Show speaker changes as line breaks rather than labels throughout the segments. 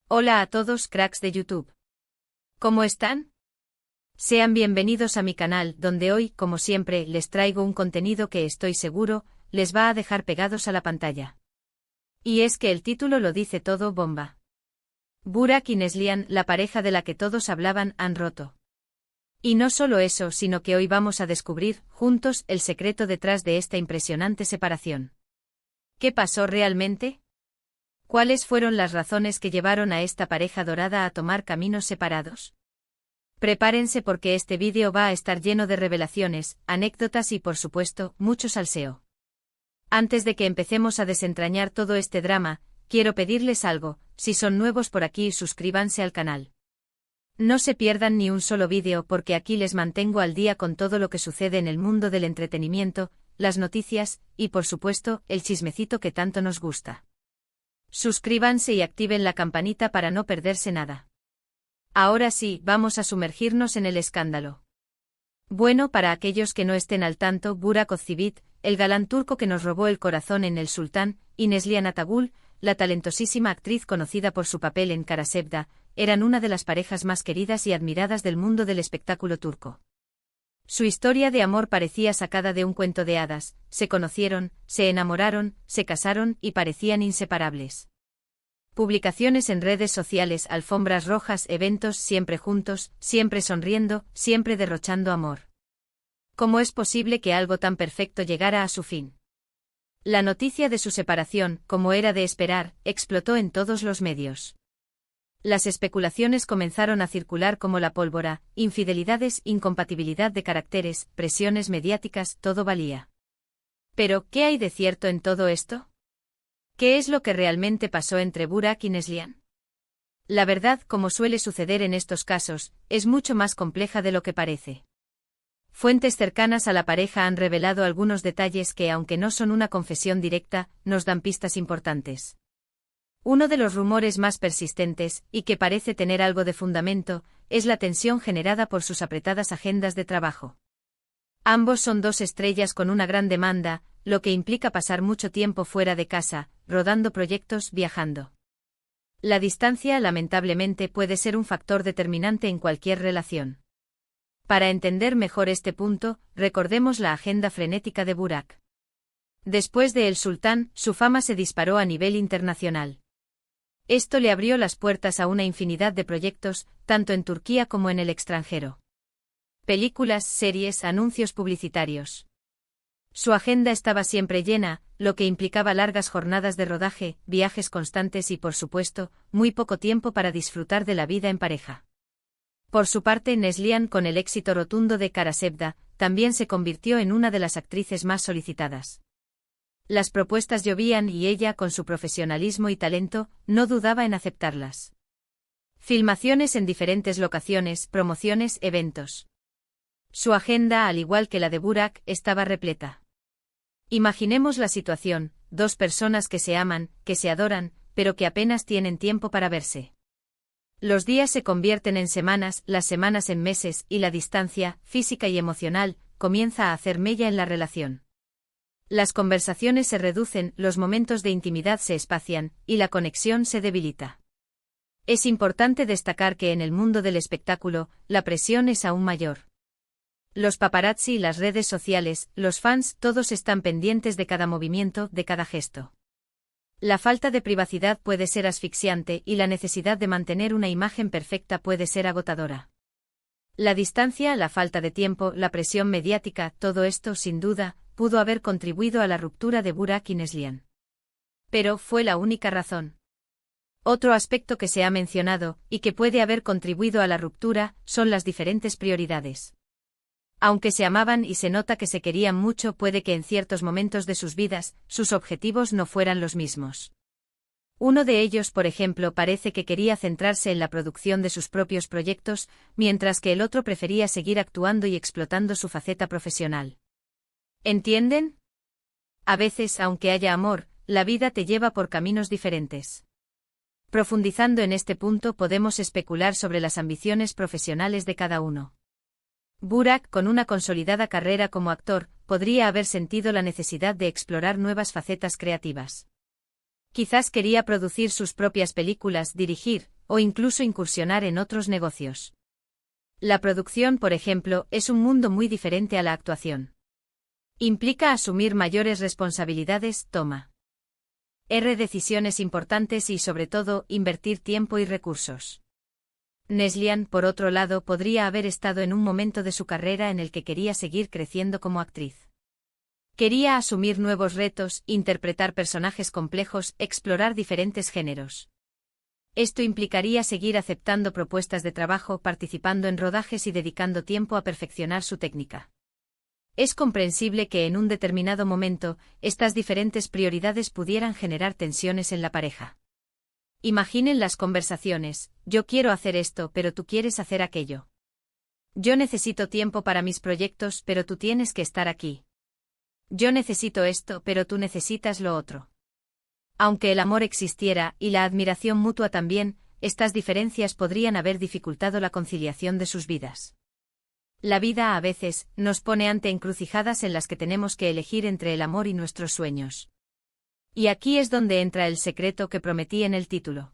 Hola a todos, cracks de YouTube. ¿Cómo están? Sean bienvenidos a mi canal, donde hoy, como siempre, les traigo un contenido que estoy seguro, les va a dejar pegados a la pantalla. Y es que el título lo dice todo, bomba. Burak y Neslihan, la pareja de la que todos hablaban, han roto. Y no solo eso, sino que hoy vamos a descubrir, juntos, el secreto detrás de esta impresionante separación. ¿Qué pasó realmente? ¿Cuáles fueron las razones que llevaron a esta pareja dorada a tomar caminos separados? Prepárense porque este vídeo va a estar lleno de revelaciones, anécdotas y por supuesto, mucho salseo. Antes de que empecemos a desentrañar todo este drama, quiero pedirles algo: si son nuevos por aquí, suscríbanse al canal. No se pierdan ni un solo vídeo porque aquí les mantengo al día con todo lo que sucede en el mundo del entretenimiento, las noticias, y por supuesto, el chismecito que tanto nos gusta. Suscríbanse y activen la campanita para no perderse nada. Ahora sí, vamos a sumergirnos en el escándalo. Bueno, para aquellos que no estén al tanto, Burak Özçivit, el galán turco que nos robó el corazón en El Sultán, y Neslihan Atagül, la talentosísima actriz conocida por su papel en Kara Sevda, eran una de las parejas más queridas y admiradas del mundo del espectáculo turco. Su historia de amor parecía sacada de un cuento de hadas: se conocieron, se enamoraron, se casaron y parecían inseparables. Publicaciones en redes sociales, alfombras rojas, eventos, siempre juntos, siempre sonriendo, siempre derrochando amor. ¿Cómo es posible que algo tan perfecto llegara a su fin? La noticia de su separación, como era de esperar, explotó en todos los medios. Las especulaciones comenzaron a circular como la pólvora: infidelidades, incompatibilidad de caracteres, presiones mediáticas, todo valía. Pero, ¿qué hay de cierto en todo esto? ¿Qué es lo que realmente pasó entre Burak y Neslihan? La verdad, como suele suceder en estos casos, es mucho más compleja de lo que parece. Fuentes cercanas a la pareja han revelado algunos detalles que, aunque no son una confesión directa, nos dan pistas importantes. Uno de los rumores más persistentes, y que parece tener algo de fundamento, es la tensión generada por sus apretadas agendas de trabajo. Ambos son dos estrellas con una gran demanda, lo que implica pasar mucho tiempo fuera de casa, rodando proyectos, viajando. La distancia, lamentablemente, puede ser un factor determinante en cualquier relación. Para entender mejor este punto, recordemos la agenda frenética de Burak. Después de El Sultán, su fama se disparó a nivel internacional. Esto le abrió las puertas a una infinidad de proyectos, tanto en Turquía como en el extranjero. Películas, series, anuncios publicitarios. Su agenda estaba siempre llena, lo que implicaba largas jornadas de rodaje, viajes constantes y, por supuesto, muy poco tiempo para disfrutar de la vida en pareja. Por su parte, Neslihan, con el éxito rotundo de Kara Sevda, también se convirtió en una de las actrices más solicitadas. Las propuestas llovían y ella, con su profesionalismo y talento, no dudaba en aceptarlas. Filmaciones en diferentes locaciones, promociones, eventos. Su agenda, al igual que la de Burak, estaba repleta. Imaginemos la situación: dos personas que se aman, que se adoran, pero que apenas tienen tiempo para verse. Los días se convierten en semanas, las semanas en meses, y la distancia, física y emocional, comienza a hacer mella en la relación. Las conversaciones se reducen, los momentos de intimidad se espacian, y la conexión se debilita. Es importante destacar que en el mundo del espectáculo, la presión es aún mayor. Los paparazzi y las redes sociales, los fans, todos están pendientes de cada movimiento, de cada gesto. La falta de privacidad puede ser asfixiante y la necesidad de mantener una imagen perfecta puede ser agotadora. La distancia, la falta de tiempo, la presión mediática, todo esto, sin duda, pudo haber contribuido a la ruptura de Burak y Neslihan. Pero, ¿fue la única razón? Otro aspecto que se ha mencionado, y que puede haber contribuido a la ruptura, son las diferentes prioridades. Aunque se amaban y se nota que se querían mucho, puede que en ciertos momentos de sus vidas, sus objetivos no fueran los mismos. Uno de ellos, por ejemplo, parece que quería centrarse en la producción de sus propios proyectos, mientras que el otro prefería seguir actuando y explotando su faceta profesional. ¿Entienden? A veces, aunque haya amor, la vida te lleva por caminos diferentes. Profundizando en este punto, podemos especular sobre las ambiciones profesionales de cada uno. Burak, con una consolidada carrera como actor, podría haber sentido la necesidad de explorar nuevas facetas creativas. Quizás quería producir sus propias películas, dirigir, o incluso incursionar en otros negocios. La producción, por ejemplo, es un mundo muy diferente a la actuación. Implica asumir mayores responsabilidades, decisiones importantes y, sobre todo, invertir tiempo y recursos. Neslihan, por otro lado, podría haber estado en un momento de su carrera en el que quería seguir creciendo como actriz. Quería asumir nuevos retos, interpretar personajes complejos, explorar diferentes géneros. Esto implicaría seguir aceptando propuestas de trabajo, participando en rodajes y dedicando tiempo a perfeccionar su técnica. Es comprensible que en un determinado momento, estas diferentes prioridades pudieran generar tensiones en la pareja. Imaginen las conversaciones: yo quiero hacer esto, pero tú quieres hacer aquello. Yo necesito tiempo para mis proyectos, pero tú tienes que estar aquí. Yo necesito esto, pero tú necesitas lo otro. Aunque el amor existiera, y la admiración mutua también, estas diferencias podrían haber dificultado la conciliación de sus vidas. La vida a veces nos pone ante encrucijadas en las que tenemos que elegir entre el amor y nuestros sueños. Y aquí es donde entra el secreto que prometí en el título.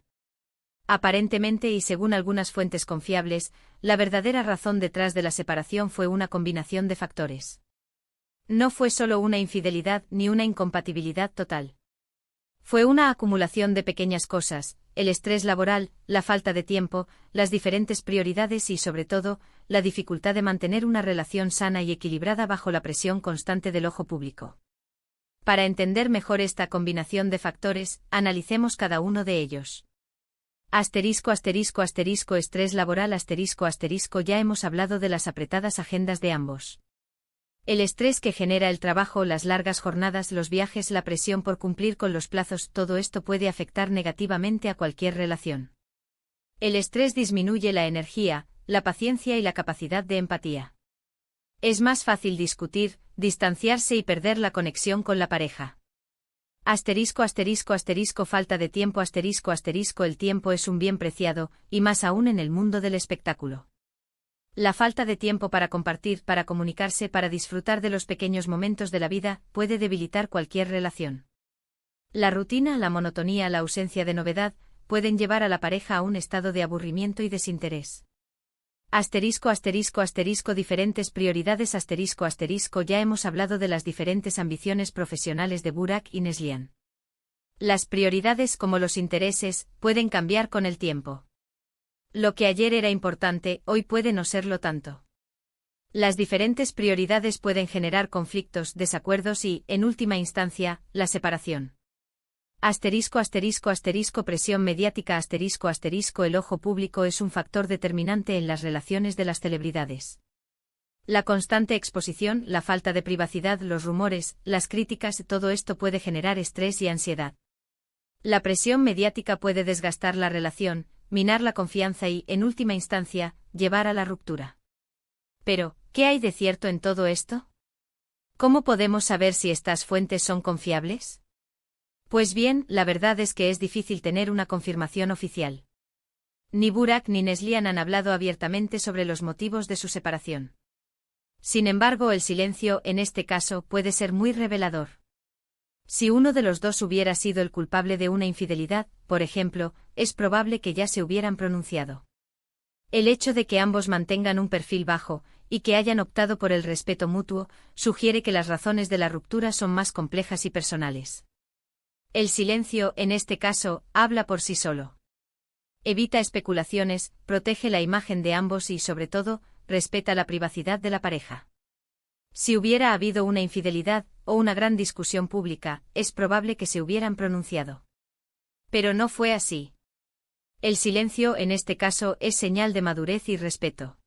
Aparentemente y según algunas fuentes confiables, la verdadera razón detrás de la separación fue una combinación de factores. No fue solo una infidelidad ni una incompatibilidad total. Fue una acumulación de pequeñas cosas: el estrés laboral, la falta de tiempo, las diferentes prioridades y, sobre todo, la dificultad de mantener una relación sana y equilibrada bajo la presión constante del ojo público. Para entender mejor esta combinación de factores, analicemos cada uno de ellos. Estrés laboral ya hemos hablado de las apretadas agendas de ambos. El estrés que genera el trabajo, las largas jornadas, los viajes, la presión por cumplir con los plazos, todo esto puede afectar negativamente a cualquier relación. El estrés disminuye la energía, la paciencia y la capacidad de empatía. Es más fácil discutir, distanciarse y perder la conexión con la pareja. Falta de tiempo. El tiempo es un bien preciado, y más aún en el mundo del espectáculo. La falta de tiempo para compartir, para comunicarse, para disfrutar de los pequeños momentos de la vida, puede debilitar cualquier relación. La rutina, la monotonía, la ausencia de novedad, pueden llevar a la pareja a un estado de aburrimiento y desinterés. Diferentes prioridades. Ya hemos hablado de las diferentes ambiciones profesionales de Burak y Neslihan. Las prioridades, como los intereses, pueden cambiar con el tiempo. Lo que ayer era importante, hoy puede no serlo tanto. Las diferentes prioridades pueden generar conflictos, desacuerdos y, en última instancia, la separación. Presión mediática. El ojo público es un factor determinante en las relaciones de las celebridades. La constante exposición, la falta de privacidad, los rumores, las críticas, todo esto puede generar estrés y ansiedad. La presión mediática puede desgastar la relación, minar la confianza y, en última instancia, llevar a la ruptura. Pero, ¿qué hay de cierto en todo esto? ¿Cómo podemos saber si estas fuentes son confiables? Pues bien, la verdad es que es difícil tener una confirmación oficial. Ni Burak ni Neslihan han hablado abiertamente sobre los motivos de su separación. Sin embargo, el silencio, en este caso, puede ser muy revelador. Si uno de los dos hubiera sido el culpable de una infidelidad, por ejemplo, es probable que ya se hubieran pronunciado. El hecho de que ambos mantengan un perfil bajo, y que hayan optado por el respeto mutuo, sugiere que las razones de la ruptura son más complejas y personales. El silencio, en este caso, habla por sí solo. Evita especulaciones, protege la imagen de ambos y, sobre todo, respeta la privacidad de la pareja. Si hubiera habido una infidelidad, o una gran discusión pública, es probable que se hubieran pronunciado. Pero no fue así. El silencio, en este caso, es señal de madurez y respeto.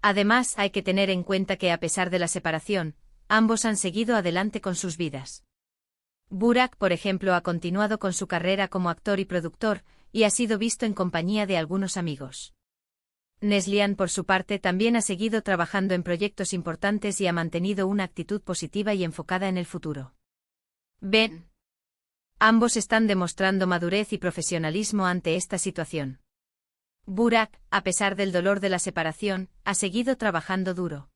Además, hay que tener en cuenta que a pesar de la separación, ambos han seguido adelante con sus vidas. Burak, por ejemplo, ha continuado con su carrera como actor y productor, y ha sido visto en compañía de algunos amigos. Neslihan, por su parte, también ha seguido trabajando en proyectos importantes y ha mantenido una actitud positiva y enfocada en el futuro. Ven. Ambos están demostrando madurez y profesionalismo ante esta situación. Burak, a pesar del dolor de la separación, ha seguido trabajando duro.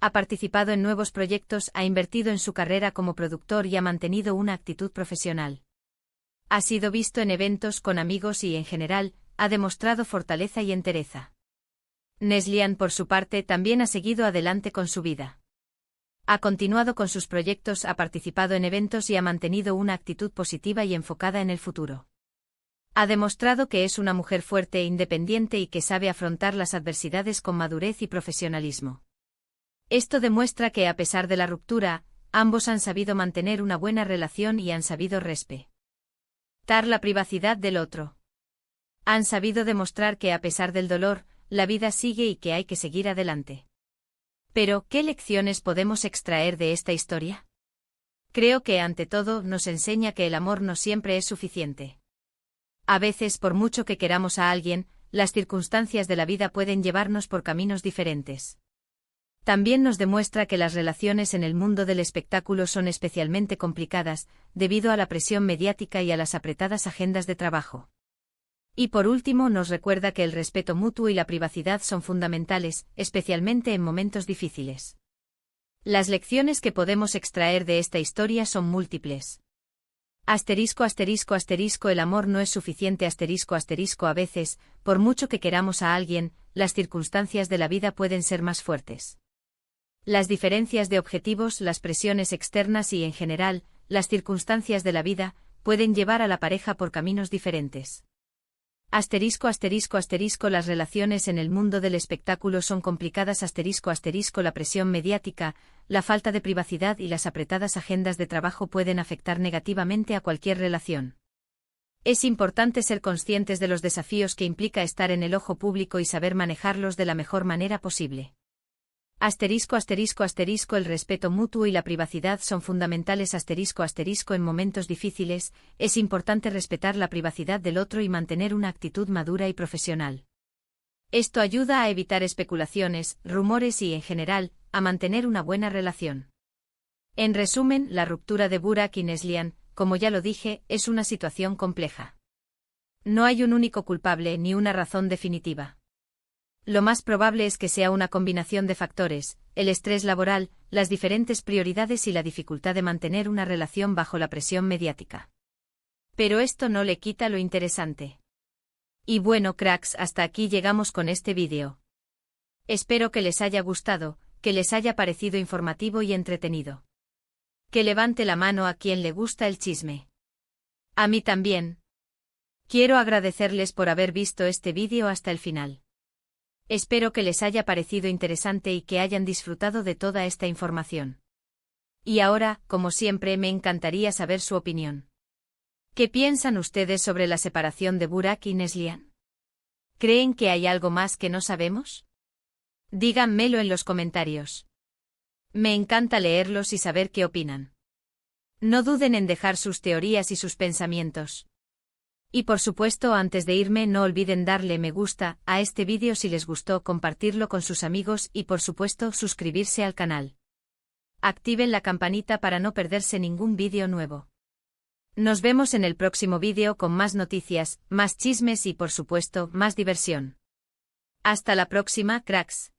Ha participado en nuevos proyectos, ha invertido en su carrera como productor y ha mantenido una actitud profesional. Ha sido visto en eventos con amigos y, en general, ha demostrado fortaleza y entereza. Neslihan, por su parte, también ha seguido adelante con su vida. Ha continuado con sus proyectos, ha participado en eventos y ha mantenido una actitud positiva y enfocada en el futuro. Ha demostrado que es una mujer fuerte e independiente y que sabe afrontar las adversidades con madurez y profesionalismo. Esto demuestra que, a pesar de la ruptura, ambos han sabido mantener una buena relación y han sabido respetar la privacidad del otro. Han sabido demostrar que, a pesar del dolor, la vida sigue y que hay que seguir adelante. Pero, ¿qué lecciones podemos extraer de esta historia? Creo que, ante todo, nos enseña que el amor no siempre es suficiente. A veces, por mucho que queramos a alguien, las circunstancias de la vida pueden llevarnos por caminos diferentes. También nos demuestra que las relaciones en el mundo del espectáculo son especialmente complicadas, debido a la presión mediática y a las apretadas agendas de trabajo. Y por último, nos recuerda que el respeto mutuo y la privacidad son fundamentales, especialmente en momentos difíciles. Las lecciones que podemos extraer de esta historia son múltiples. *****, el amor no es suficiente ****, a veces, por mucho que queramos a alguien, las circunstancias de la vida pueden ser más fuertes. Las diferencias de objetivos, las presiones externas y, en general, las circunstancias de la vida, pueden llevar a la pareja por caminos diferentes. Las relaciones en el mundo del espectáculo son complicadas ****, la presión mediática, la falta de privacidad y las apretadas agendas de trabajo pueden afectar negativamente a cualquier relación. Es importante ser conscientes de los desafíos que implica estar en el ojo público y saber manejarlos de la mejor manera posible. El respeto mutuo y la privacidad son fundamentales en momentos difíciles, es importante respetar la privacidad del otro y mantener una actitud madura y profesional. Esto ayuda a evitar especulaciones, rumores y, en general, a mantener una buena relación. En resumen, la ruptura de Burak y Neslihan, como ya lo dije, es una situación compleja. No hay un único culpable ni una razón definitiva. Lo más probable es que sea una combinación de factores, el estrés laboral, las diferentes prioridades y la dificultad de mantener una relación bajo la presión mediática. Pero esto no le quita lo interesante. Y bueno, cracks, hasta aquí llegamos con este vídeo. Espero que les haya gustado, que les haya parecido informativo y entretenido. Que levante la mano a quien le gusta el chisme. A mí también. Quiero agradecerles por haber visto este vídeo hasta el final. Espero que les haya parecido interesante y que hayan disfrutado de toda esta información. Y ahora, como siempre, me encantaría saber su opinión. ¿Qué piensan ustedes sobre la separación de Burak y Neslihan? ¿Creen que hay algo más que no sabemos? Díganmelo en los comentarios. Me encanta leerlos y saber qué opinan. No duden en dejar sus teorías y sus pensamientos. Y por supuesto, antes de irme, no olviden darle me gusta a este vídeo si les gustó, compartirlo con sus amigos y por supuesto suscribirse al canal. Activen la campanita para no perderse ningún vídeo nuevo. Nos vemos en el próximo vídeo con más noticias, más chismes y por supuesto más diversión. Hasta la próxima, cracks.